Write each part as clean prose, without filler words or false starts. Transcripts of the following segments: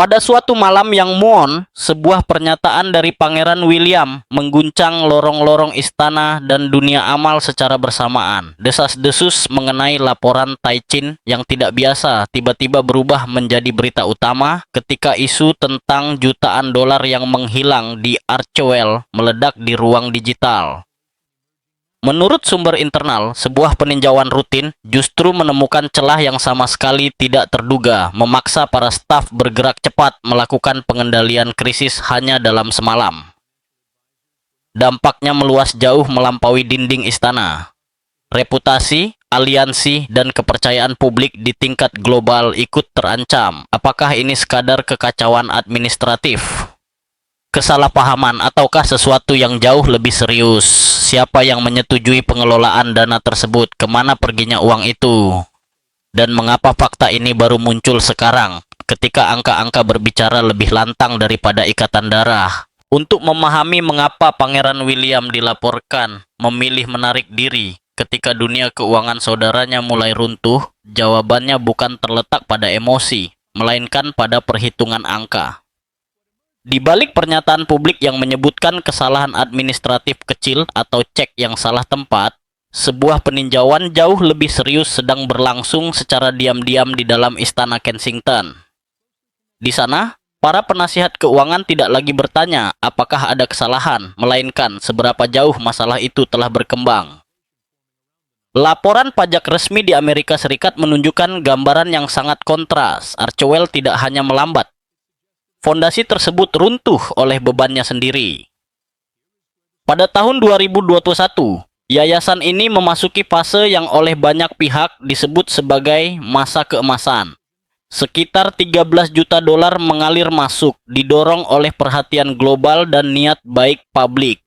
Pada suatu malam yang muon, sebuah pernyataan dari Pangeran William mengguncang lorong-lorong istana dan dunia amal secara bersamaan. Desas-desus mengenai laporan Taichin yang tidak biasa tiba-tiba berubah menjadi berita utama ketika isu tentang jutaan dolar yang menghilang di Archewell meledak di ruang digital. Menurut sumber internal, sebuah peninjauan rutin justru menemukan celah yang sama sekali tidak terduga, memaksa para staf bergerak cepat melakukan pengendalian krisis hanya dalam semalam. Dampaknya meluas jauh melampaui dinding istana. Reputasi, aliansi, dan kepercayaan publik di tingkat global ikut terancam. Apakah ini sekadar kekacauan administratif, kesalahpahaman, ataukah sesuatu yang jauh lebih serius? Siapa yang menyetujui pengelolaan dana tersebut? Kemana perginya uang itu? Dan mengapa fakta ini baru muncul sekarang, ketika angka-angka berbicara lebih lantang daripada ikatan darah? Untuk memahami mengapa Pangeran William dilaporkan memilih menarik diri ketika dunia keuangan saudaranya mulai runtuh, jawabannya bukan terletak pada emosi, melainkan pada perhitungan angka. Di balik pernyataan publik yang menyebutkan kesalahan administratif kecil atau cek yang salah tempat, sebuah peninjauan jauh lebih serius sedang berlangsung secara diam-diam di dalam Istana Kensington. Di sana, para penasihat keuangan tidak lagi bertanya apakah ada kesalahan, melainkan seberapa jauh masalah itu telah berkembang. Laporan pajak resmi di Amerika Serikat menunjukkan gambaran yang sangat kontras. Archewell tidak hanya melambat, fondasi tersebut runtuh oleh bebannya sendiri. Pada tahun 2021, yayasan ini memasuki fase yang oleh banyak pihak disebut sebagai masa keemasan. Sekitar 13 juta dolar mengalir masuk, didorong oleh perhatian global dan niat baik publik.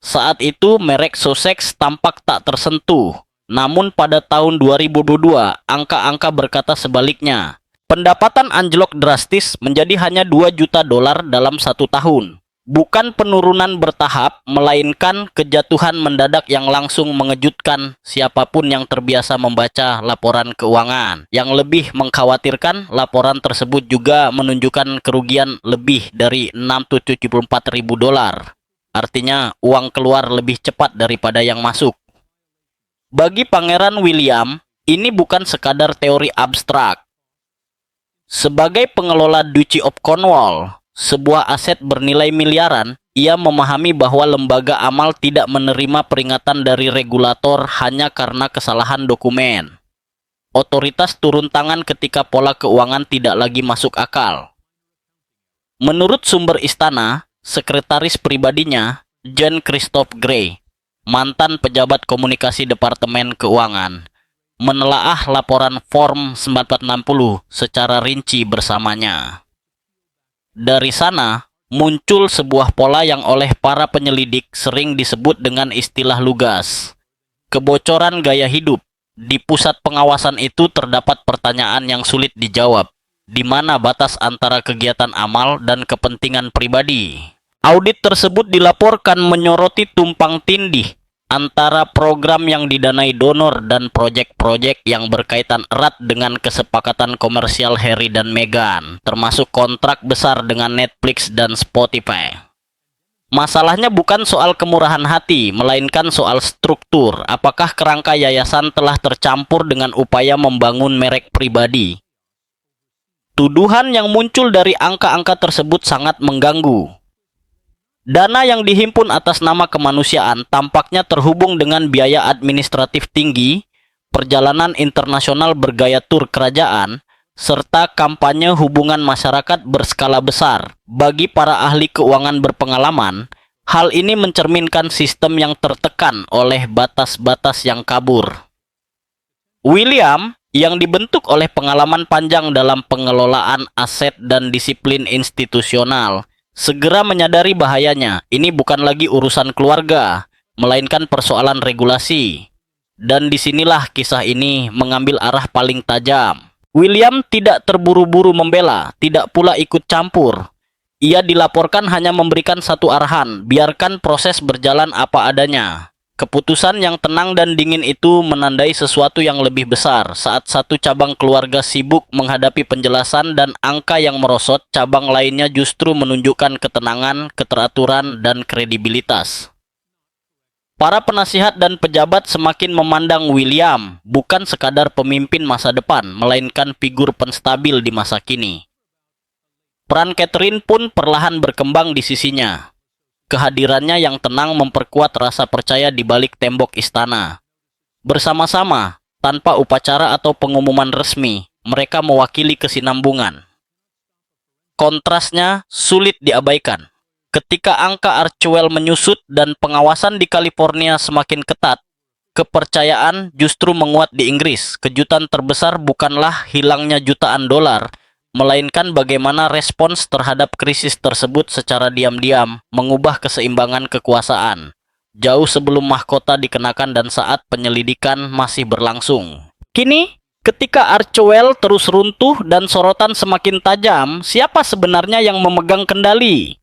Saat itu merek Sussex tampak tak tersentuh, namun pada tahun 2022, angka-angka berkata sebaliknya. Pendapatan anjlok drastis menjadi hanya 2 juta dolar dalam 1 tahun. Bukan penurunan bertahap, melainkan kejatuhan mendadak yang langsung mengejutkan siapapun yang terbiasa membaca laporan keuangan. Yang lebih mengkhawatirkan, laporan tersebut juga menunjukkan kerugian lebih dari 674 ribu dolar. Artinya, uang keluar lebih cepat daripada yang masuk. Bagi Pangeran William, ini bukan sekadar teori abstrak. Sebagai pengelola Duchy of Cornwall, sebuah aset bernilai miliaran, ia memahami bahwa lembaga amal tidak menerima peringatan dari regulator hanya karena kesalahan dokumen. Otoritas turun tangan ketika pola keuangan tidak lagi masuk akal. Menurut sumber istana, sekretaris pribadinya, John Christoph Gray, mantan pejabat komunikasi Departemen Keuangan, menelaah laporan Form 9460 secara rinci bersamanya. Dari sana, muncul sebuah pola yang oleh para penyelidik sering disebut dengan istilah lugas. Kebocoran gaya hidup. Di pusat pengawasan itu terdapat pertanyaan yang sulit dijawab. Di mana batas antara kegiatan amal dan kepentingan pribadi? Audit tersebut dilaporkan menyoroti tumpang tindih antara program yang didanai donor dan proyek-proyek yang berkaitan erat dengan kesepakatan komersial Harry dan Meghan, termasuk kontrak besar dengan Netflix dan Spotify. Masalahnya bukan soal kemurahan hati, melainkan soal struktur. Apakah kerangka yayasan telah tercampur dengan upaya membangun merek pribadi? Tuduhan yang muncul dari angka-angka tersebut sangat mengganggu. Dana yang dihimpun atas nama kemanusiaan tampaknya terhubung dengan biaya administratif tinggi, perjalanan internasional bergaya tur kerajaan, serta kampanye hubungan masyarakat berskala besar. Bagi para ahli keuangan berpengalaman, hal ini mencerminkan sistem yang tertekan oleh batas-batas yang kabur. William, yang dibentuk oleh pengalaman panjang dalam pengelolaan aset dan disiplin institusional, segera menyadari bahayanya. Ini bukan lagi urusan keluarga, melainkan persoalan regulasi. Dan disinilah kisah ini mengambil arah paling tajam. William tidak terburu-buru membela, tidak pula ikut campur. Ia dilaporkan hanya memberikan satu arahan, biarkan proses berjalan apa adanya. Keputusan yang tenang dan dingin itu menandai sesuatu yang lebih besar. Saat satu cabang keluarga sibuk menghadapi penjelasan dan angka yang merosot, cabang lainnya justru menunjukkan ketenangan, keteraturan, dan kredibilitas. Para penasihat dan pejabat semakin memandang William bukan sekadar pemimpin masa depan, melainkan figur penstabil di masa kini. Peran Catherine pun perlahan berkembang di sisinya. Kehadirannya yang tenang memperkuat rasa percaya di balik tembok istana. Bersama-sama, tanpa upacara atau pengumuman resmi, mereka mewakili kesinambungan. Kontrasnya sulit diabaikan. Ketika angka Archewell menyusut dan pengawasan di California semakin ketat, kepercayaan justru menguat di Inggris. Kejutan terbesar bukanlah hilangnya jutaan dolar, melainkan bagaimana respons terhadap krisis tersebut secara diam-diam mengubah keseimbangan kekuasaan, jauh sebelum mahkota dikenakan dan saat penyelidikan masih berlangsung. Kini, ketika Archewell terus runtuh dan sorotan semakin tajam, siapa sebenarnya yang memegang kendali?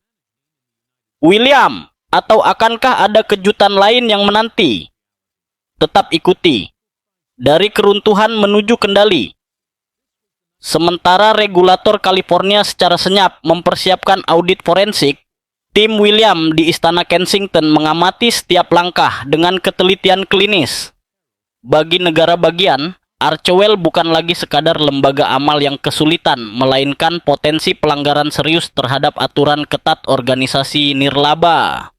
William, atau akankah ada kejutan lain yang menanti? Tetap ikuti. Dari keruntuhan menuju kendali. Sementara regulator California secara senyap mempersiapkan audit forensik, tim William di Istana Kensington mengamati setiap langkah dengan ketelitian klinis. Bagi negara bagian, Archewell bukan lagi sekadar lembaga amal yang kesulitan, melainkan potensi pelanggaran serius terhadap aturan ketat organisasi nirlaba.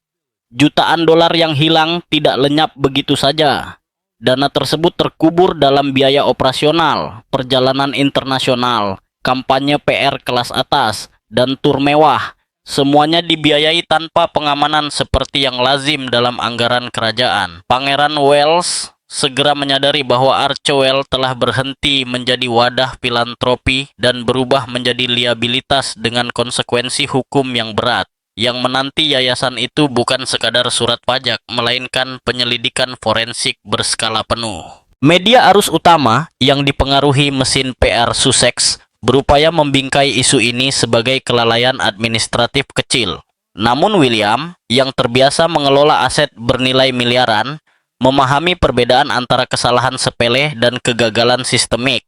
Jutaan dolar yang hilang tidak lenyap begitu saja. Dana tersebut terkubur dalam biaya operasional, perjalanan internasional, kampanye PR kelas atas, dan tur mewah. Semuanya dibiayai tanpa pengamanan seperti yang lazim dalam anggaran kerajaan. Pangeran Wales segera menyadari bahwa Archewell telah berhenti menjadi wadah filantropi dan berubah menjadi liabilitas dengan konsekuensi hukum yang berat. Yang menanti yayasan itu bukan sekadar surat pajak, melainkan penyelidikan forensik berskala penuh. Media arus utama yang dipengaruhi mesin PR Sussex berupaya membingkai isu ini sebagai kelalaian administratif kecil. Namun William, yang terbiasa mengelola aset bernilai miliaran, memahami perbedaan antara kesalahan sepele dan kegagalan sistemik.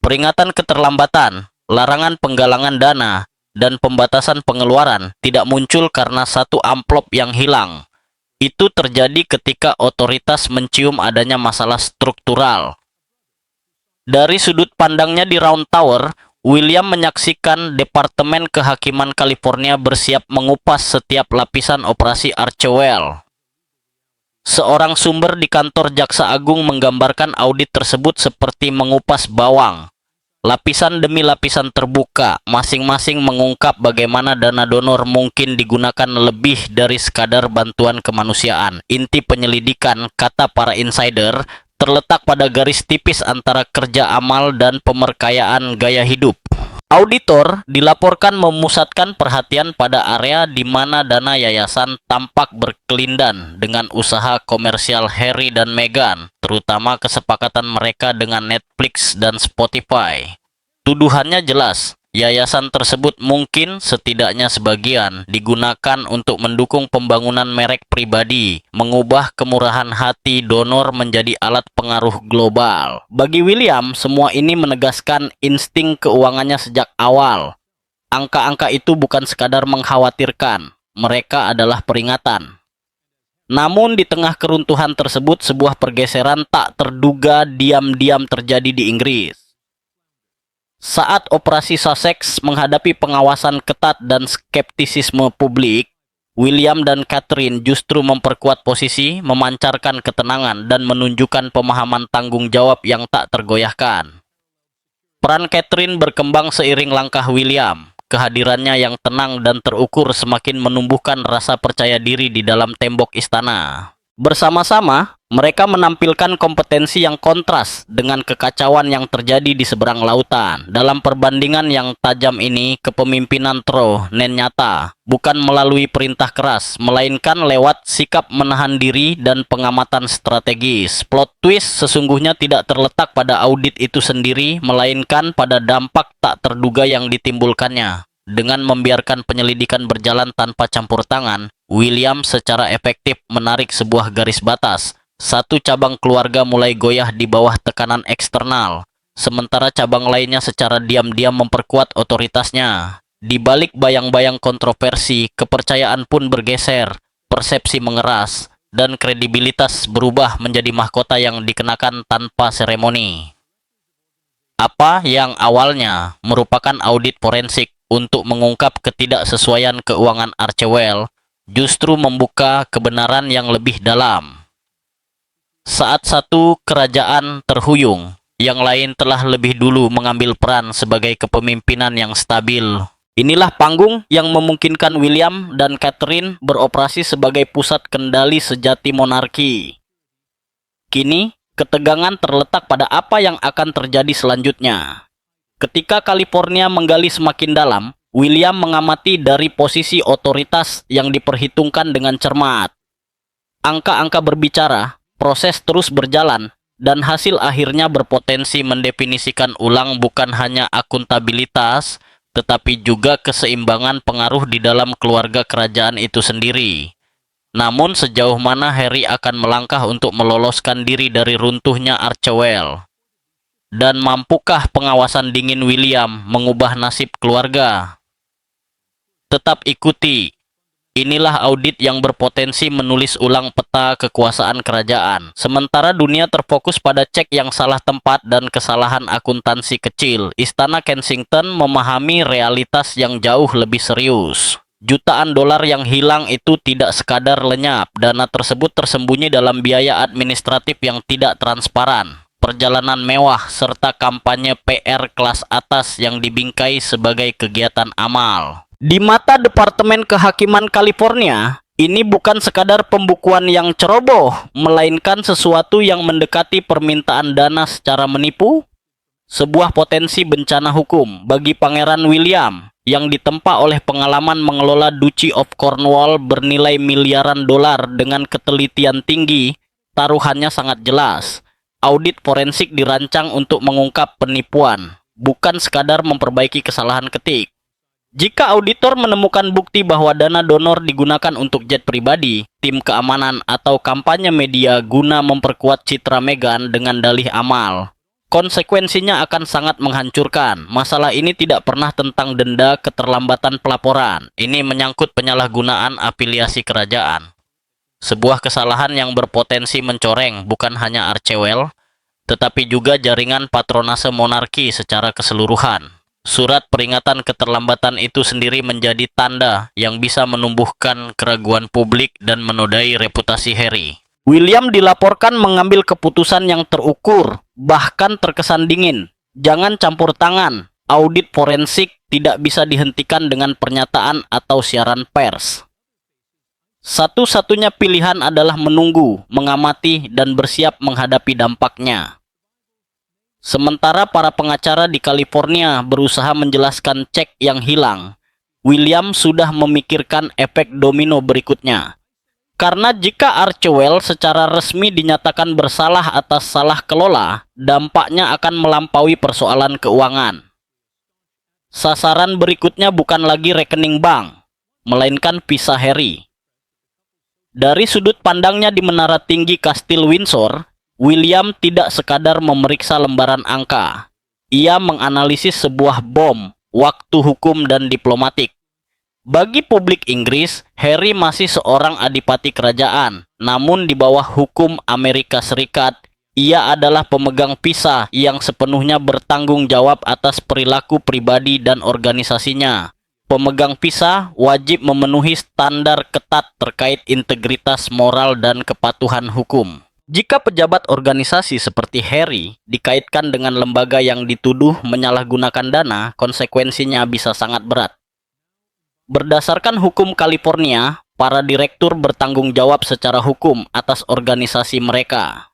Peringatan keterlambatan, larangan penggalangan dana, dan pembatasan pengeluaran tidak muncul karena satu amplop yang hilang. Itu terjadi ketika otoritas mencium adanya masalah struktural. Dari sudut pandangnya di Round Tower, William menyaksikan Departemen Kehakiman California bersiap mengupas setiap lapisan operasi Archewell. Seorang sumber di kantor Jaksa Agung menggambarkan audit tersebut seperti mengupas bawang. Lapisan demi lapisan terbuka, masing-masing mengungkap bagaimana dana donor mungkin digunakan lebih dari sekadar bantuan kemanusiaan. Inti penyelidikan, kata para insider, terletak pada garis tipis antara kerja amal dan pemerkayaan gaya hidup. Auditor dilaporkan memusatkan perhatian pada area di mana dana yayasan tampak berkelindan dengan usaha komersial Harry dan Meghan, terutama kesepakatan mereka dengan Netflix dan Spotify. Tuduhannya jelas, yayasan tersebut mungkin setidaknya sebagian digunakan untuk mendukung pembangunan merek pribadi, mengubah kemurahan hati donor menjadi alat pengaruh global. Bagi William, semua ini menegaskan insting keuangannya sejak awal. Angka-angka itu bukan sekadar mengkhawatirkan, mereka adalah peringatan. Namun di tengah keruntuhan tersebut, sebuah pergeseran tak terduga diam-diam terjadi di Inggris. Saat operasi Sussex menghadapi pengawasan ketat dan skeptisisme publik, William dan Catherine justru memperkuat posisi, memancarkan ketenangan, dan menunjukkan pemahaman tanggung jawab yang tak tergoyahkan. Peran Catherine berkembang seiring langkah William. Kehadirannya yang tenang dan terukur semakin menumbuhkan rasa percaya diri di dalam tembok istana. Bersama-sama, mereka menampilkan kompetensi yang kontras dengan kekacauan yang terjadi di seberang lautan. Dalam perbandingan yang tajam ini, kepemimpinan Troh nyata, bukan melalui perintah keras, melainkan lewat sikap menahan diri dan pengamatan strategis. Plot twist sesungguhnya tidak terletak pada audit itu sendiri, melainkan pada dampak tak terduga yang ditimbulkannya. Dengan membiarkan penyelidikan berjalan tanpa campur tangan, William secara efektif menarik sebuah garis batas. Satu cabang keluarga mulai goyah di bawah tekanan eksternal, sementara cabang lainnya secara diam-diam memperkuat otoritasnya. Di balik bayang-bayang kontroversi, kepercayaan pun bergeser, persepsi mengeras, dan kredibilitas berubah menjadi mahkota yang dikenakan tanpa seremoni. Apa yang awalnya merupakan audit forensik untuk mengungkap ketidaksesuaian keuangan Archewell, justru membuka kebenaran yang lebih dalam. Saat satu kerajaan terhuyung, yang lain telah lebih dulu mengambil peran sebagai kepemimpinan yang stabil. Inilah panggung yang memungkinkan William dan Catherine beroperasi sebagai pusat kendali sejati monarki. Kini, ketegangan terletak pada apa yang akan terjadi selanjutnya. Ketika California menggali semakin dalam, William mengamati dari posisi otoritas yang diperhitungkan dengan cermat. Angka-angka berbicara, proses terus berjalan, dan hasil akhirnya berpotensi mendefinisikan ulang bukan hanya akuntabilitas, tetapi juga keseimbangan pengaruh di dalam keluarga kerajaan itu sendiri. Namun sejauh mana Harry akan melangkah untuk meloloskan diri dari runtuhnya Archewell? Dan mampukah pengawasan dingin William mengubah nasib keluarga? Tetap ikuti. Inilah audit yang berpotensi menulis ulang peta kekuasaan kerajaan. Sementara dunia terfokus pada cek yang salah tempat dan kesalahan akuntansi kecil, Istana Kensington memahami realitas yang jauh lebih serius. Jutaan dolar yang hilang itu tidak sekadar lenyap, dana tersebut tersembunyi dalam biaya administratif yang tidak transparan, perjalanan mewah, serta kampanye PR kelas atas yang dibingkai sebagai kegiatan amal. Di mata Departemen Kehakiman California, ini bukan sekadar pembukuan yang ceroboh, melainkan sesuatu yang mendekati permintaan dana secara menipu, sebuah potensi bencana hukum bagi Pangeran William yang ditempa oleh pengalaman mengelola Duchy of Cornwall bernilai miliaran dolar dengan ketelitian tinggi. Taruhannya sangat jelas. Audit forensik dirancang untuk mengungkap penipuan, bukan sekadar memperbaiki kesalahan ketik. Jika auditor menemukan bukti bahwa dana donor digunakan untuk jet pribadi, tim keamanan, atau kampanye media guna memperkuat citra Meghan dengan dalih amal, konsekuensinya akan sangat menghancurkan. Masalah ini tidak pernah tentang denda keterlambatan pelaporan. Ini menyangkut penyalahgunaan afiliasi kerajaan. Sebuah kesalahan yang berpotensi mencoreng bukan hanya Archewell, tetapi juga jaringan patronase monarki secara keseluruhan. Surat peringatan keterlambatan itu sendiri menjadi tanda yang bisa menumbuhkan keraguan publik dan menodai reputasi Harry. William dilaporkan mengambil keputusan yang terukur, bahkan terkesan dingin. Jangan campur tangan. Audit forensik tidak bisa dihentikan dengan pernyataan atau siaran pers. Satu-satunya pilihan adalah menunggu, mengamati, dan bersiap menghadapi dampaknya. Sementara para pengacara di California berusaha menjelaskan cek yang hilang, William sudah memikirkan efek domino berikutnya. Karena jika Archewell secara resmi dinyatakan bersalah atas salah kelola, dampaknya akan melampaui persoalan keuangan. Sasaran berikutnya bukan lagi rekening bank, melainkan visa Harry. Dari sudut pandangnya di menara tinggi Kastil Windsor, William tidak sekadar memeriksa lembaran angka. Ia menganalisis sebuah bom, waktu hukum dan diplomatik. Bagi publik Inggris, Harry masih seorang adipati kerajaan. Namun di bawah hukum Amerika Serikat, ia adalah pemegang visa yang sepenuhnya bertanggung jawab atas perilaku pribadi dan organisasinya. Pemegang visa wajib memenuhi standar ketat terkait integritas moral dan kepatuhan hukum. Jika pejabat organisasi seperti Harry dikaitkan dengan lembaga yang dituduh menyalahgunakan dana, konsekuensinya bisa sangat berat. Berdasarkan hukum California, para direktur bertanggung jawab secara hukum atas organisasi mereka.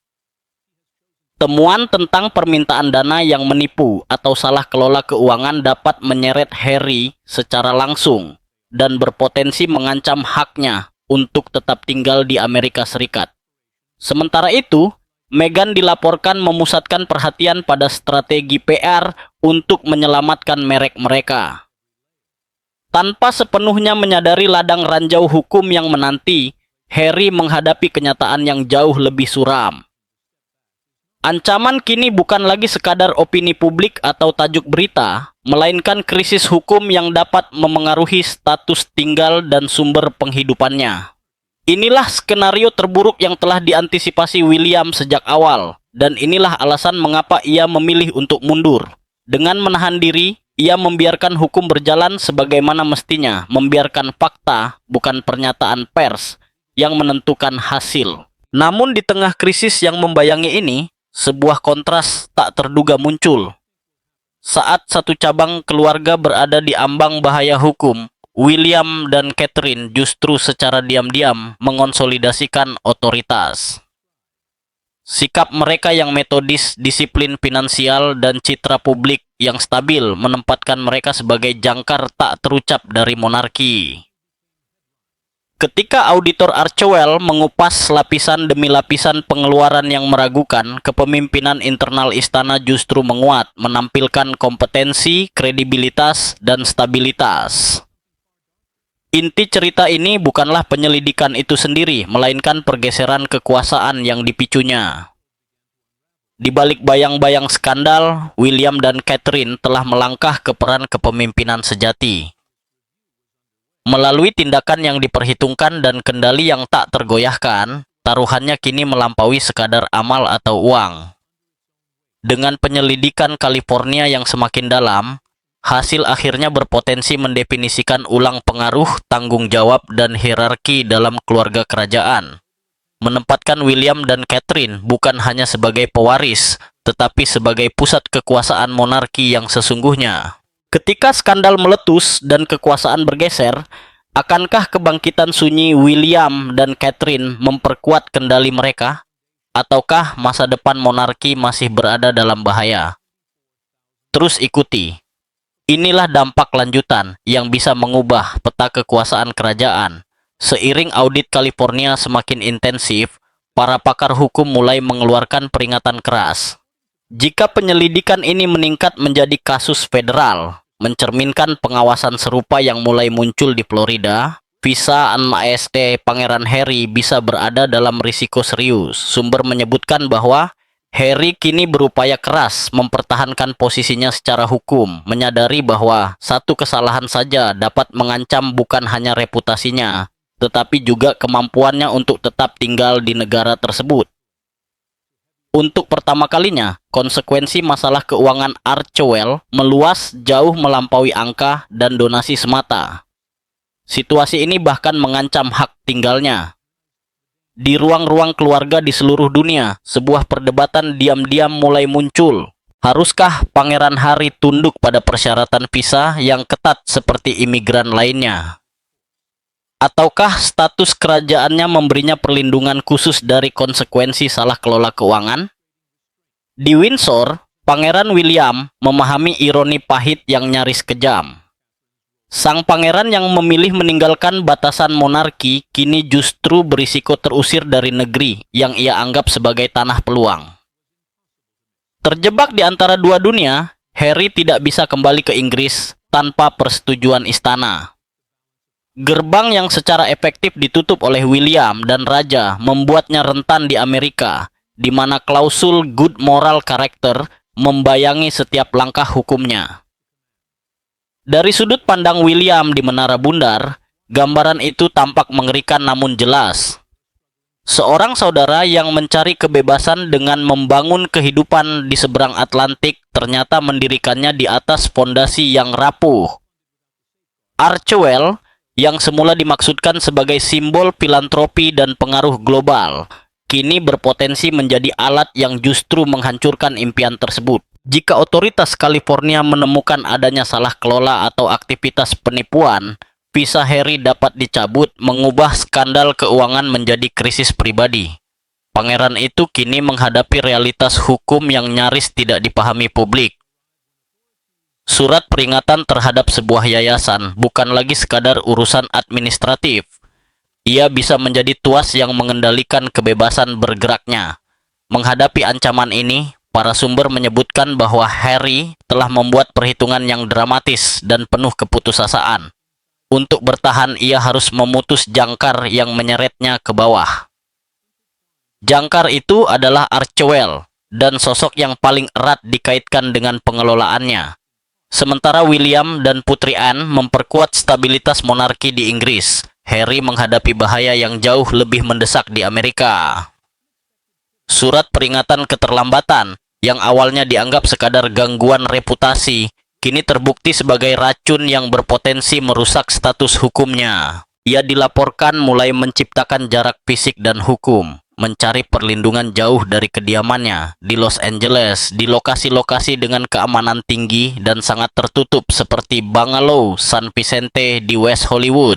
Temuan tentang permintaan dana yang menipu atau salah kelola keuangan dapat menyeret Harry secara langsung dan berpotensi mengancam haknya untuk tetap tinggal di Amerika Serikat. Sementara itu, Meghan dilaporkan memusatkan perhatian pada strategi PR untuk menyelamatkan merek mereka. Tanpa sepenuhnya menyadari ladang ranjau hukum yang menanti, Harry menghadapi kenyataan yang jauh lebih suram. Ancaman kini bukan lagi sekadar opini publik atau tajuk berita, melainkan krisis hukum yang dapat memengaruhi status tinggal dan sumber penghidupannya. Inilah skenario terburuk yang telah diantisipasi William sejak awal, dan inilah alasan mengapa ia memilih untuk mundur. Dengan menahan diri, ia membiarkan hukum berjalan sebagaimana mestinya, membiarkan fakta, bukan pernyataan pers, yang menentukan hasil. Namun di tengah krisis yang membayangi ini, sebuah kontras tak terduga muncul. Saat satu cabang keluarga berada di ambang bahaya hukum, William dan Catherine justru secara diam-diam mengonsolidasikan otoritas. Sikap mereka yang metodis, disiplin finansial, dan citra publik yang stabil menempatkan mereka sebagai jangkar tak terucap dari monarki. Ketika auditor Archewell mengupas lapisan demi lapisan pengeluaran yang meragukan, kepemimpinan internal istana justru menguat, menampilkan kompetensi, kredibilitas, dan stabilitas. Inti cerita ini bukanlah penyelidikan itu sendiri, melainkan pergeseran kekuasaan yang dipicunya. Di balik bayang-bayang skandal, William dan Catherine telah melangkah ke peran kepemimpinan sejati. Melalui tindakan yang diperhitungkan dan kendali yang tak tergoyahkan, taruhannya kini melampaui sekadar amal atau uang. Dengan penyelidikan California yang semakin dalam, hasil akhirnya berpotensi mendefinisikan ulang pengaruh, tanggung jawab, dan hierarki dalam keluarga kerajaan. Menempatkan William dan Catherine bukan hanya sebagai pewaris, tetapi sebagai pusat kekuasaan monarki yang sesungguhnya. Ketika skandal meletus dan kekuasaan bergeser, akankah kebangkitan sunyi William dan Catherine memperkuat kendali mereka? Ataukah masa depan monarki masih berada dalam bahaya? Terus ikuti. Inilah dampak lanjutan yang bisa mengubah peta kekuasaan kerajaan. Seiring audit California semakin intensif, para pakar hukum mulai mengeluarkan peringatan keras. Jika penyelidikan ini meningkat menjadi kasus federal, mencerminkan pengawasan serupa yang mulai muncul di Florida, visa Majesté Pangeran Harry bisa berada dalam risiko serius. Sumber menyebutkan bahwa Harry kini berupaya keras mempertahankan posisinya secara hukum, menyadari bahwa satu kesalahan saja dapat mengancam bukan hanya reputasinya, tetapi juga kemampuannya untuk tetap tinggal di negara tersebut. Untuk pertama kalinya, konsekuensi masalah keuangan Archewell meluas jauh melampaui angka dan donasi semata. Situasi ini bahkan mengancam hak tinggalnya. Di ruang-ruang keluarga di seluruh dunia, sebuah perdebatan diam-diam mulai muncul. Haruskah Pangeran Harry tunduk pada persyaratan visa yang ketat seperti imigran lainnya? Ataukah status kerajaannya memberinya perlindungan khusus dari konsekuensi salah kelola keuangan? Di Windsor, Pangeran William memahami ironi pahit yang nyaris kejam. Sang pangeran yang memilih meninggalkan batasan monarki kini justru berisiko terusir dari negeri yang ia anggap sebagai tanah peluang. Terjebak di antara dua dunia, Harry tidak bisa kembali ke Inggris tanpa persetujuan istana. Gerbang yang secara efektif ditutup oleh William dan Raja membuatnya rentan di Amerika, di mana klausul good moral character membayangi setiap langkah hukumnya. Dari sudut pandang William di Menara Bundar, gambaran itu tampak mengerikan namun jelas. Seorang saudara yang mencari kebebasan dengan membangun kehidupan di seberang Atlantik ternyata mendirikannya di atas fondasi yang rapuh. Archewell yang semula dimaksudkan sebagai simbol filantropi dan pengaruh global, kini berpotensi menjadi alat yang justru menghancurkan impian tersebut. Jika otoritas California menemukan adanya salah kelola atau aktivitas penipuan, visa Harry dapat dicabut, mengubah skandal keuangan menjadi krisis pribadi. Pangeran itu kini menghadapi realitas hukum yang nyaris tidak dipahami publik. Surat peringatan terhadap sebuah yayasan bukan lagi sekadar urusan administratif. Ia bisa menjadi tuas yang mengendalikan kebebasan bergeraknya. Menghadapi ancaman ini, para sumber menyebutkan bahwa Harry telah membuat perhitungan yang dramatis dan penuh keputusasaan. Untuk bertahan, ia harus memutus jangkar yang menyeretnya ke bawah. Jangkar itu adalah Archewell, dan sosok yang paling erat dikaitkan dengan pengelolaannya. Sementara William dan Putri Anne memperkuat stabilitas monarki di Inggris, Harry menghadapi bahaya yang jauh lebih mendesak di Amerika. Surat peringatan keterlambatan, yang awalnya dianggap sekadar gangguan reputasi, kini terbukti sebagai racun yang berpotensi merusak status hukumnya. Ia dilaporkan mulai menciptakan jarak fisik dan hukum, mencari perlindungan jauh dari kediamannya di Los Angeles, di lokasi-lokasi dengan keamanan tinggi dan sangat tertutup seperti Bungalow San Vicente di West Hollywood.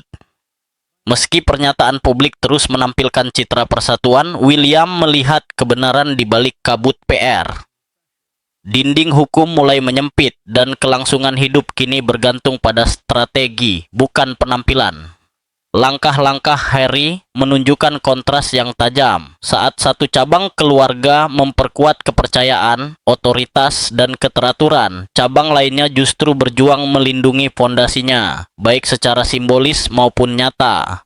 Meski pernyataan publik terus menampilkan citra persatuan, William melihat kebenaran di balik kabut PR. Dinding hukum mulai menyempit dan kelangsungan hidup kini bergantung pada strategi, bukan penampilan. Langkah-langkah Harry menunjukkan kontras yang tajam saat satu cabang keluarga memperkuat kepercayaan, otoritas, dan keteraturan. Cabang lainnya justru berjuang melindungi fondasinya, baik secara simbolis maupun nyata.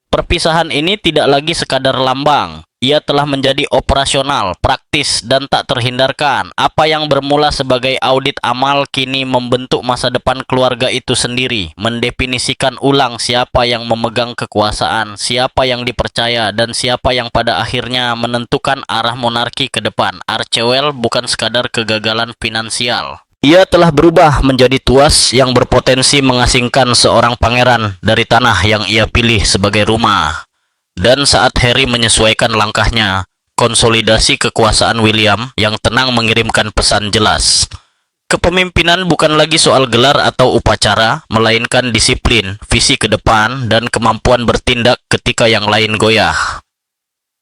Perpisahan ini tidak lagi sekadar lambang. Ia telah menjadi operasional, praktis, dan tak terhindarkan. Apa yang bermula sebagai audit amal kini membentuk masa depan keluarga itu sendiri, mendefinisikan ulang siapa yang memegang kekuasaan, siapa yang dipercaya, dan siapa yang pada akhirnya menentukan arah monarki ke depan. Archewell bukan sekadar kegagalan finansial. Ia telah berubah menjadi tuas yang berpotensi mengasingkan seorang pangeran dari tanah yang ia pilih sebagai rumah. Dan saat Harry menyesuaikan langkahnya, konsolidasi kekuasaan William yang tenang mengirimkan pesan jelas. Kepemimpinan bukan lagi soal gelar atau upacara, melainkan disiplin, visi ke depan, dan kemampuan bertindak ketika yang lain goyah.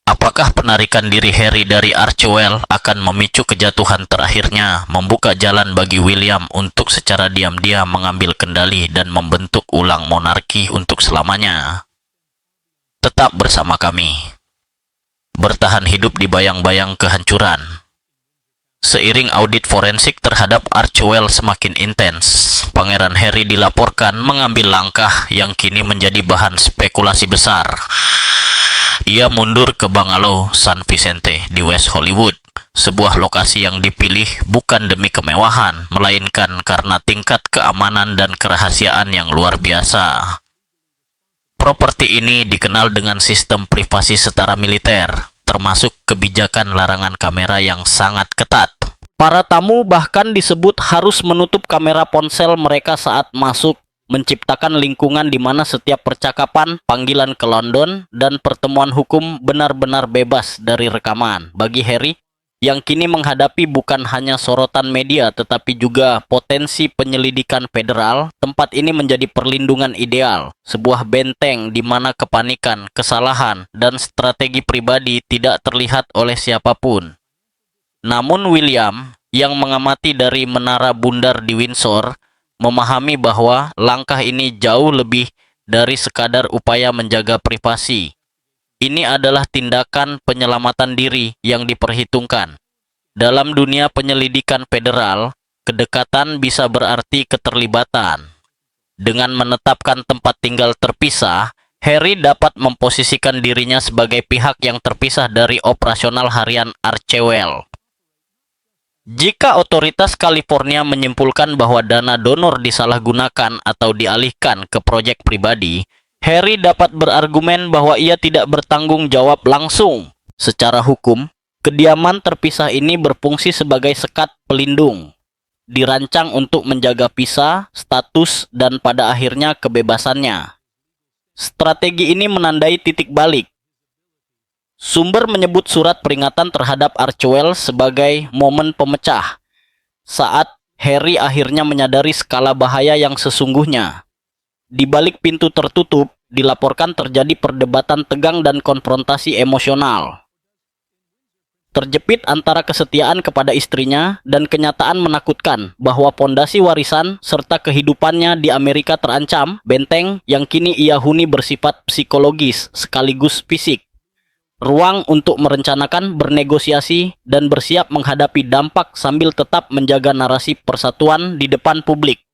Apakah penarikan diri Harry dari Archewell akan memicu kejatuhan terakhirnya, membuka jalan bagi William untuk secara diam-diam mengambil kendali dan membentuk ulang monarki untuk selamanya? Tetap bersama kami. Bertahan hidup di bayang-bayang kehancuran. Seiring audit forensik terhadap Archewell semakin intens, Pangeran Harry dilaporkan mengambil langkah yang kini menjadi bahan spekulasi besar. Ia mundur ke Bungalow San Vicente di West Hollywood, sebuah lokasi yang dipilih bukan demi kemewahan, melainkan karena tingkat keamanan dan kerahasiaan yang luar biasa. Properti ini dikenal dengan sistem privasi setara militer, termasuk kebijakan larangan kamera yang sangat ketat. Para tamu bahkan disebut harus menutup kamera ponsel mereka saat masuk, menciptakan lingkungan di mana setiap percakapan, panggilan ke London, dan pertemuan hukum benar-benar bebas dari rekaman. Bagi Harry, yang kini menghadapi bukan hanya sorotan media tetapi juga potensi penyelidikan federal, tempat ini menjadi perlindungan ideal, sebuah benteng di mana kepanikan, kesalahan, dan strategi pribadi tidak terlihat oleh siapapun. Namun William, yang mengamati dari menara bundar di Windsor, memahami bahwa langkah ini jauh lebih dari sekadar upaya menjaga privasi. Ini adalah tindakan penyelamatan diri yang diperhitungkan. Dalam dunia penyelidikan federal, kedekatan bisa berarti keterlibatan. Dengan menetapkan tempat tinggal terpisah, Harry dapat memposisikan dirinya sebagai pihak yang terpisah dari operasional harian Archewell. Jika otoritas California menyimpulkan bahwa dana donor disalahgunakan atau dialihkan ke proyek pribadi, Harry dapat berargumen bahwa ia tidak bertanggung jawab langsung. Secara hukum, kediaman terpisah ini berfungsi sebagai sekat pelindung. Dirancang untuk menjaga visa, status, dan pada akhirnya kebebasannya. Strategi ini menandai titik balik. Sumber menyebut surat peringatan terhadap Archewell sebagai momen pemecah, saat Harry akhirnya menyadari skala bahaya yang sesungguhnya. Di balik pintu tertutup, dilaporkan terjadi perdebatan tegang dan konfrontasi emosional. Terjepit antara kesetiaan kepada istrinya dan kenyataan menakutkan bahwa pondasi warisan serta kehidupannya di Amerika terancam, benteng yang kini ia huni bersifat psikologis sekaligus fisik. Ruang untuk merencanakan, bernegosiasi, dan bersiap menghadapi dampak sambil tetap menjaga narasi persatuan di depan publik.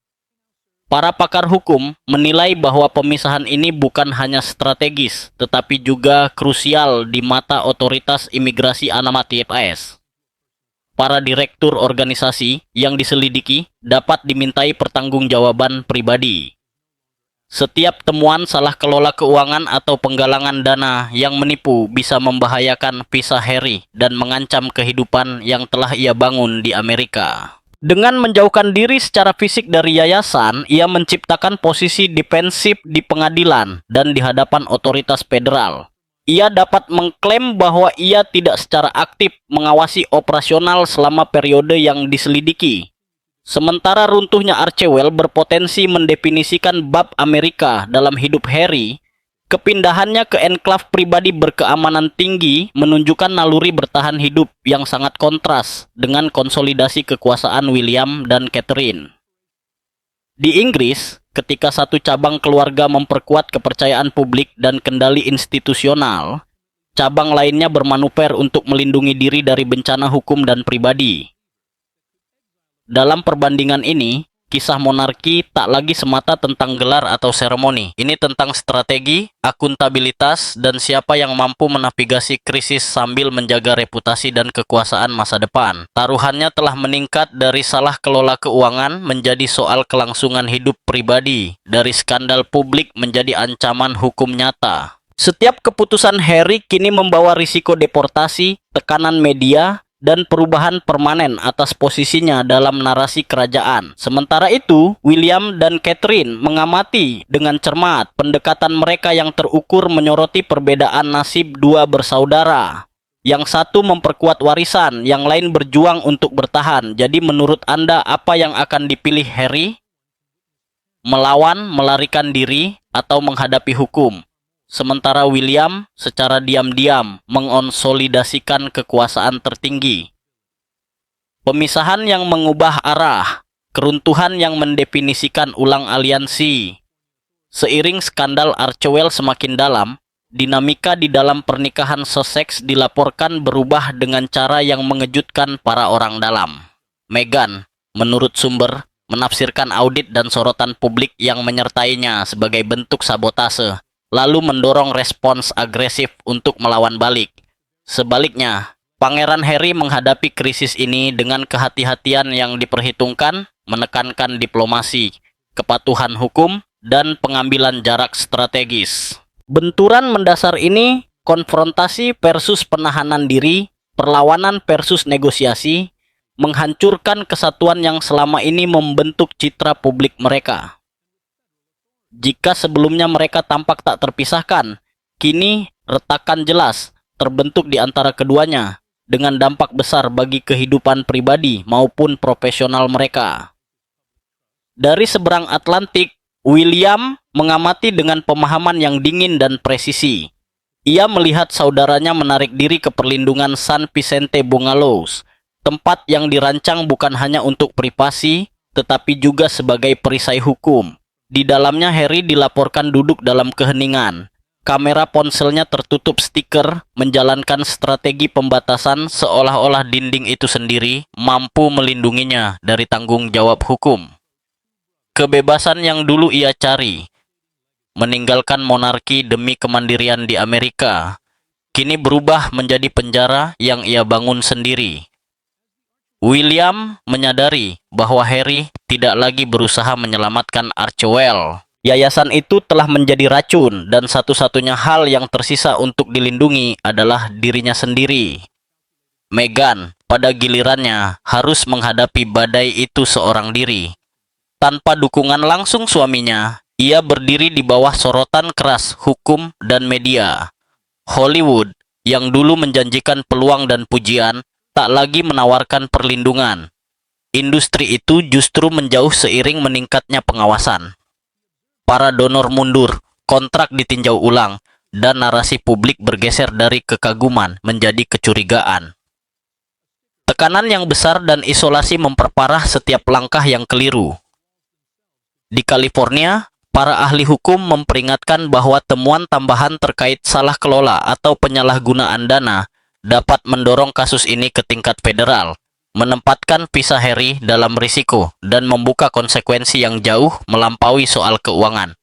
Para pakar hukum menilai bahwa pemisahan ini bukan hanya strategis, tetapi juga krusial di mata otoritas imigrasi Anamati FAS. Para direktur organisasi yang diselidiki dapat dimintai pertanggungjawaban pribadi. Setiap temuan salah kelola keuangan atau penggalangan dana yang menipu bisa membahayakan visa Harry dan mengancam kehidupan yang telah ia bangun di Amerika. Dengan menjauhkan diri secara fisik dari yayasan, ia menciptakan posisi defensif di pengadilan dan di hadapan otoritas federal. Ia dapat mengklaim bahwa ia tidak secara aktif mengawasi operasional selama periode yang diselidiki. Sementara runtuhnya Archewell berpotensi mendefinisikan bab Amerika dalam hidup Harry, kepindahannya ke enklav pribadi berkeamanan tinggi menunjukkan naluri bertahan hidup yang sangat kontras dengan konsolidasi kekuasaan William dan Catherine. Di Inggris, ketika satu cabang keluarga memperkuat kepercayaan publik dan kendali institusional, cabang lainnya bermanuver untuk melindungi diri dari bencana hukum dan pribadi. Dalam perbandingan ini, kisah monarki tak lagi semata tentang gelar atau seremoni. Ini tentang strategi, akuntabilitas, dan siapa yang mampu menavigasi krisis sambil menjaga reputasi dan kekuasaan masa depan. Taruhannya telah meningkat dari salah kelola keuangan menjadi soal kelangsungan hidup pribadi, dari skandal publik menjadi ancaman hukum nyata. Setiap keputusan Harry kini membawa risiko deportasi, tekanan media, dan perubahan permanen atas posisinya dalam narasi kerajaan. Sementara itu, William dan Catherine mengamati dengan cermat pendekatan mereka yang terukur menyoroti perbedaan nasib dua bersaudara. Yang satu memperkuat warisan, yang lain berjuang untuk bertahan. Jadi menurut Anda apa yang akan dipilih Harry? Melawan, melarikan diri, atau menghadapi hukum? Sementara William secara diam-diam mengonsolidasikan kekuasaan tertinggi. Pemisahan yang mengubah arah, keruntuhan yang mendefinisikan ulang aliansi. Seiring skandal Archewell semakin dalam, dinamika di dalam pernikahan Sussex dilaporkan berubah dengan cara yang mengejutkan para orang dalam. Meghan, menurut sumber, menafsirkan audit dan sorotan publik yang menyertainya sebagai bentuk sabotase, lalu mendorong respons agresif untuk melawan balik. Sebaliknya, Pangeran Harry menghadapi krisis ini dengan kehati-hatian yang diperhitungkan, menekankan diplomasi, kepatuhan hukum, dan pengambilan jarak strategis. Benturan mendasar ini, konfrontasi versus penahanan diri, perlawanan versus negosiasi, menghancurkan kesatuan yang selama ini membentuk citra publik mereka. Jika sebelumnya mereka tampak tak terpisahkan, kini retakan jelas terbentuk di antara keduanya dengan dampak besar bagi kehidupan pribadi maupun profesional mereka. Dari seberang Atlantik, William mengamati dengan pemahaman yang dingin dan presisi. Ia melihat saudaranya menarik diri ke perlindungan San Vicente Bungalows, tempat yang dirancang bukan hanya untuk privasi, tetapi juga sebagai perisai hukum. Di dalamnya Harry dilaporkan duduk dalam keheningan. Kamera ponselnya tertutup stiker, menjalankan strategi pembatasan seolah-olah dinding itu sendiri mampu melindunginya dari tanggung jawab hukum. Kebebasan yang dulu ia cari, meninggalkan monarki demi kemandirian di Amerika, kini berubah menjadi penjara yang ia bangun sendiri. William menyadari bahwa Harry tidak lagi berusaha menyelamatkan Archewell. Yayasan itu telah menjadi racun dan satu-satunya hal yang tersisa untuk dilindungi adalah dirinya sendiri. Meghan, pada gilirannya, harus menghadapi badai itu seorang diri. Tanpa dukungan langsung suaminya, ia berdiri di bawah sorotan keras hukum dan media. Hollywood, yang dulu menjanjikan peluang dan pujian, tak lagi menawarkan perlindungan. Industri itu justru menjauh seiring meningkatnya pengawasan. Para donor mundur, kontrak ditinjau ulang, dan narasi publik bergeser dari kekaguman menjadi kecurigaan. Tekanan yang besar dan isolasi memperparah setiap langkah yang keliru. Di California, para ahli hukum memperingatkan bahwa temuan tambahan terkait salah kelola atau penyalahgunaan dana dapat mendorong kasus ini ke tingkat federal. menempatkan visa Harry dalam risiko dan membuka konsekuensi yang jauh melampaui soal keuangan.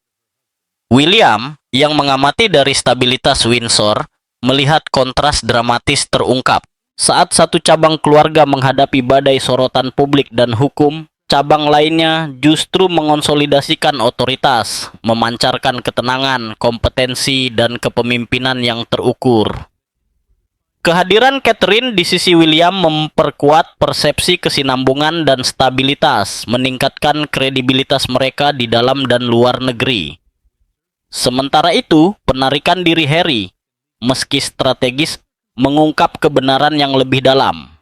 William, yang mengamati dari stabilitas Windsor, melihat kontras dramatis terungkap. Saat satu cabang keluarga menghadapi badai sorotan publik dan hukum, cabang lainnya justru mengonsolidasikan otoritas, memancarkan ketenangan, kompetensi, dan kepemimpinan yang terukur. Kehadiran Catherine di sisi William memperkuat persepsi kesinambungan dan stabilitas, meningkatkan kredibilitas mereka di dalam dan luar negeri. Sementara itu, penarikan diri Harry, meski strategis, mengungkap kebenaran yang lebih dalam.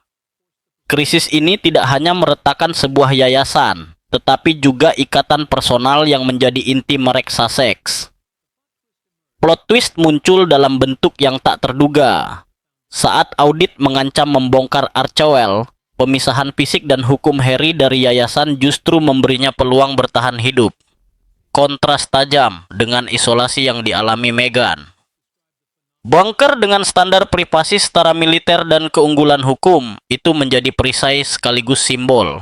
Krisis ini tidak hanya meretakkan sebuah yayasan, tetapi juga ikatan personal yang menjadi inti merek Sussex. Plot twist muncul dalam bentuk yang tak terduga. Saat audit mengancam membongkar Archewell, pemisahan fisik dan hukum Harry dari yayasan justru memberinya peluang bertahan hidup. Kontras tajam dengan isolasi yang dialami Meghan. Bunker dengan standar privasi setara militer dan keunggulan hukum itu menjadi perisai sekaligus simbol.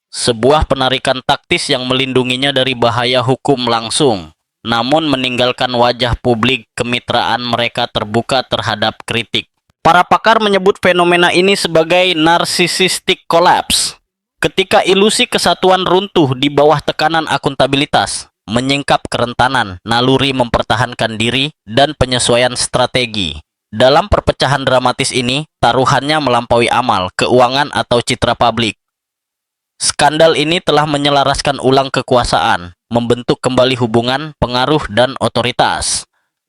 Sebuah penarikan taktis yang melindunginya dari bahaya hukum langsung, namun meninggalkan wajah publik kemitraan mereka terbuka terhadap kritik. Para pakar menyebut fenomena ini sebagai narcissistic collapse. Ketika ilusi kesatuan runtuh di bawah tekanan akuntabilitas, menyingkap kerentanan, naluri mempertahankan diri, dan penyesuaian strategi. Dalam perpecahan dramatis ini, taruhannya melampaui amal, keuangan, atau citra publik. Skandal ini telah menyelaraskan ulang kekuasaan, membentuk kembali hubungan, pengaruh, dan otoritas.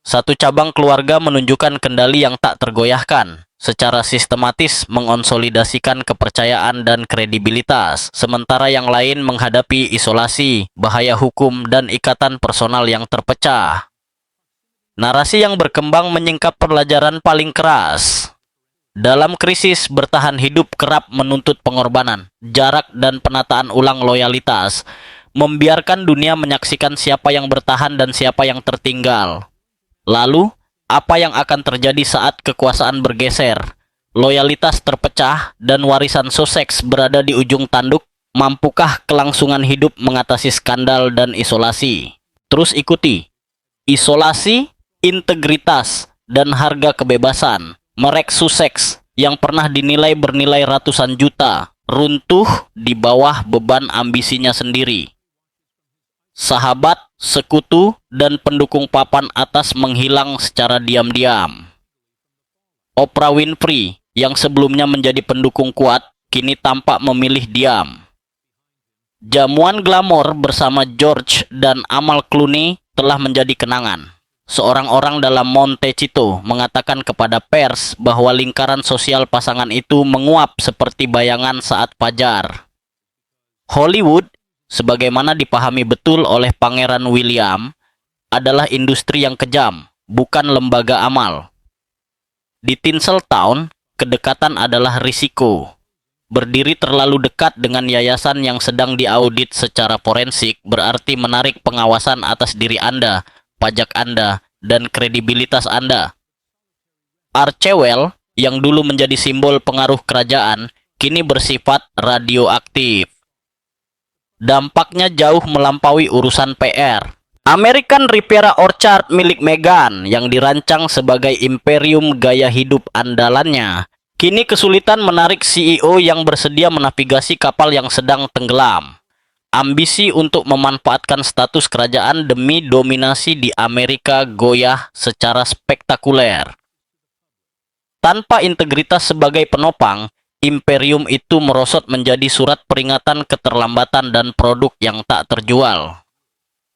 Satu cabang keluarga menunjukkan kendali yang tak tergoyahkan, secara sistematis mengonsolidasikan kepercayaan dan kredibilitas, sementara yang lain menghadapi isolasi, bahaya hukum, dan ikatan personal yang terpecah. Narasi yang berkembang menyingkap pelajaran paling keras. Dalam krisis, bertahan hidup kerap menuntut pengorbanan, jarak, dan penataan ulang loyalitas, membiarkan dunia menyaksikan siapa yang bertahan dan siapa yang tertinggal. Lalu, apa yang akan terjadi saat kekuasaan bergeser, loyalitas terpecah, dan warisan Sussex berada di ujung tanduk? Mampukah kelangsungan hidup mengatasi skandal dan isolasi? Terus ikuti isolasi, integritas, dan harga kebebasan. Merek Sussex yang pernah dinilai bernilai ratusan juta, runtuh di bawah beban ambisinya sendiri. Sahabat, sekutu, dan pendukung papan atas menghilang secara diam-diam. Oprah Winfrey, yang sebelumnya menjadi pendukung kuat, kini tampak memilih diam. Jamuan glamor bersama George dan Amal Clooney telah menjadi kenangan. Seorang orang dalam Montecito mengatakan kepada pers bahwa lingkaran sosial pasangan itu menguap seperti bayangan saat fajar. Hollywood, sebagaimana dipahami betul oleh Pangeran William, adalah industri yang kejam, bukan lembaga amal. Di Tinseltown, kedekatan adalah risiko. Berdiri terlalu dekat dengan yayasan yang sedang diaudit secara forensik berarti menarik pengawasan atas diri Anda, pajak Anda, dan kredibilitas Anda. Archewell, yang dulu menjadi simbol pengaruh kerajaan, kini bersifat radioaktif. Dampaknya jauh melampaui urusan PR. American Riviera Orchard milik Meghan yang dirancang sebagai imperium gaya hidup andalannya, kini kesulitan menarik CEO yang bersedia menavigasi kapal yang sedang tenggelam. Ambisi untuk memanfaatkan status kerajaan demi dominasi di Amerika goyah secara spektakuler. Tanpa integritas sebagai penopang, imperium itu merosot menjadi surat peringatan keterlambatan dan produk yang tak terjual.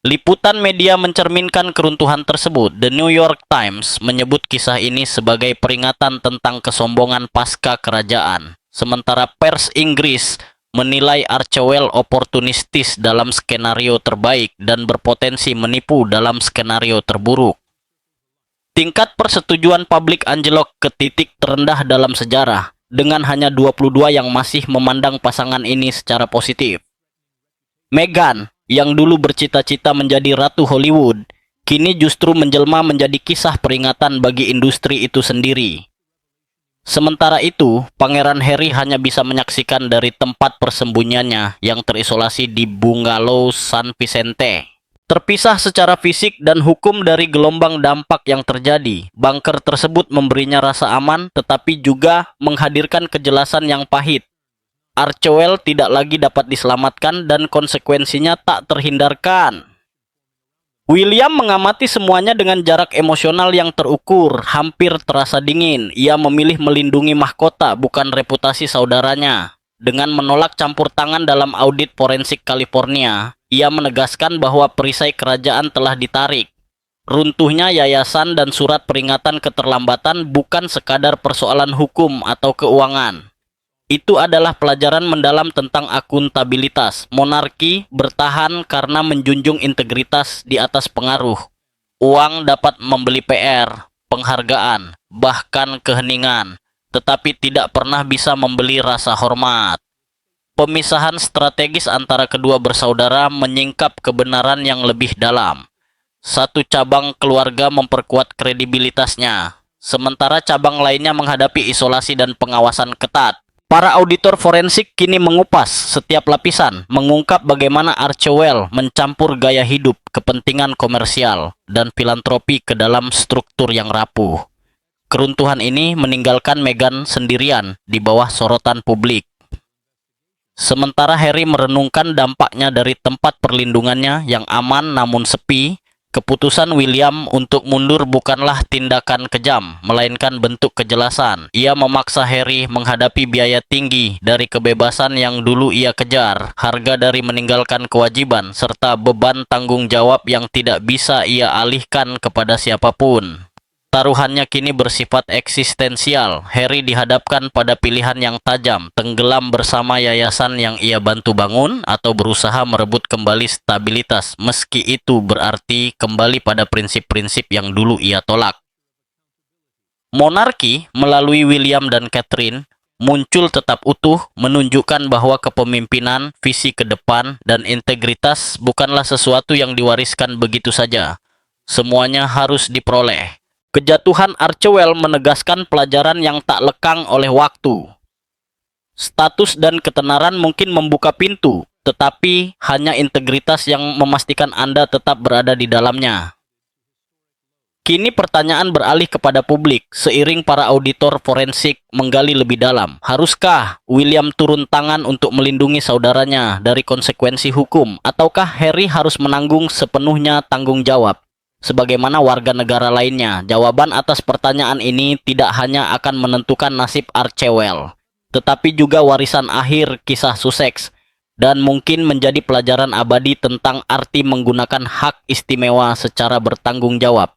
Liputan media mencerminkan keruntuhan tersebut. The New York Times menyebut kisah ini sebagai peringatan tentang kesombongan pasca kerajaan. Sementara pers Inggris menilai Archewell oportunistis dalam skenario terbaik dan berpotensi menipu dalam skenario terburuk. Tingkat persetujuan publik anjlok ke titik terendah dalam sejarah, dengan hanya 22 yang masih memandang pasangan ini secara positif. Meghan, yang dulu bercita-cita menjadi Ratu Hollywood, kini justru menjelma menjadi kisah peringatan bagi industri itu sendiri. Sementara itu, Pangeran Harry hanya bisa menyaksikan dari tempat persembunyiannya yang terisolasi di bungalow San Vicente. Terpisah secara fisik dan hukum dari gelombang dampak yang terjadi, bunker tersebut memberinya rasa aman tetapi juga menghadirkan kejelasan yang pahit. Archewell tidak lagi dapat diselamatkan dan konsekuensinya tak terhindarkan. William mengamati semuanya dengan jarak emosional yang terukur, hampir terasa dingin. Ia memilih melindungi mahkota, bukan reputasi saudaranya. Dengan menolak campur tangan dalam audit forensik California, ia menegaskan bahwa perisai kerajaan telah ditarik. Runtuhnya yayasan dan surat peringatan keterlambatan bukan sekadar persoalan hukum atau keuangan. Itu adalah pelajaran mendalam tentang akuntabilitas. Monarki bertahan karena menjunjung integritas di atas pengaruh. Uang dapat membeli PR, penghargaan, bahkan keheningan, tetapi tidak pernah bisa membeli rasa hormat. Pemisahan strategis antara kedua bersaudara menyingkap kebenaran yang lebih dalam. Satu cabang keluarga memperkuat kredibilitasnya, sementara cabang lainnya menghadapi isolasi dan pengawasan ketat. Para auditor forensik kini mengupas setiap lapisan, mengungkap bagaimana Archewell mencampur gaya hidup, kepentingan komersial, dan filantropi ke dalam struktur yang rapuh. Keruntuhan ini meninggalkan Meghan sendirian di bawah sorotan publik. Sementara Harry merenungkan dampaknya dari tempat perlindungannya yang aman namun sepi, keputusan William untuk mundur bukanlah tindakan kejam, melainkan bentuk kejelasan. Ia memaksa Harry menghadapi biaya tinggi dari kebebasan yang dulu ia kejar, harga dari meninggalkan kewajiban, serta beban tanggung jawab yang tidak bisa ia alihkan kepada siapapun. Taruhannya kini bersifat eksistensial. Harry dihadapkan pada pilihan yang tajam, tenggelam bersama yayasan yang ia bantu bangun atau berusaha merebut kembali stabilitas, meski itu berarti kembali pada prinsip-prinsip yang dulu ia tolak. Monarki melalui William dan Catherine muncul tetap utuh, menunjukkan bahwa kepemimpinan, visi ke depan, dan integritas bukanlah sesuatu yang diwariskan begitu saja. Semuanya harus diperoleh. Kejatuhan Archewell menegaskan pelajaran yang tak lekang oleh waktu. Status dan ketenaran mungkin membuka pintu, tetapi hanya integritas yang memastikan Anda tetap berada di dalamnya. Kini pertanyaan beralih kepada publik, seiring para auditor forensik menggali lebih dalam. Haruskah William turun tangan untuk melindungi saudaranya dari konsekuensi hukum, ataukah Harry harus menanggung sepenuhnya tanggung jawab? Sebagaimana warga negara lainnya, jawaban atas pertanyaan ini tidak hanya akan menentukan nasib Archewell, tetapi juga warisan akhir kisah Sussex, dan mungkin menjadi pelajaran abadi tentang arti menggunakan hak istimewa secara bertanggung jawab.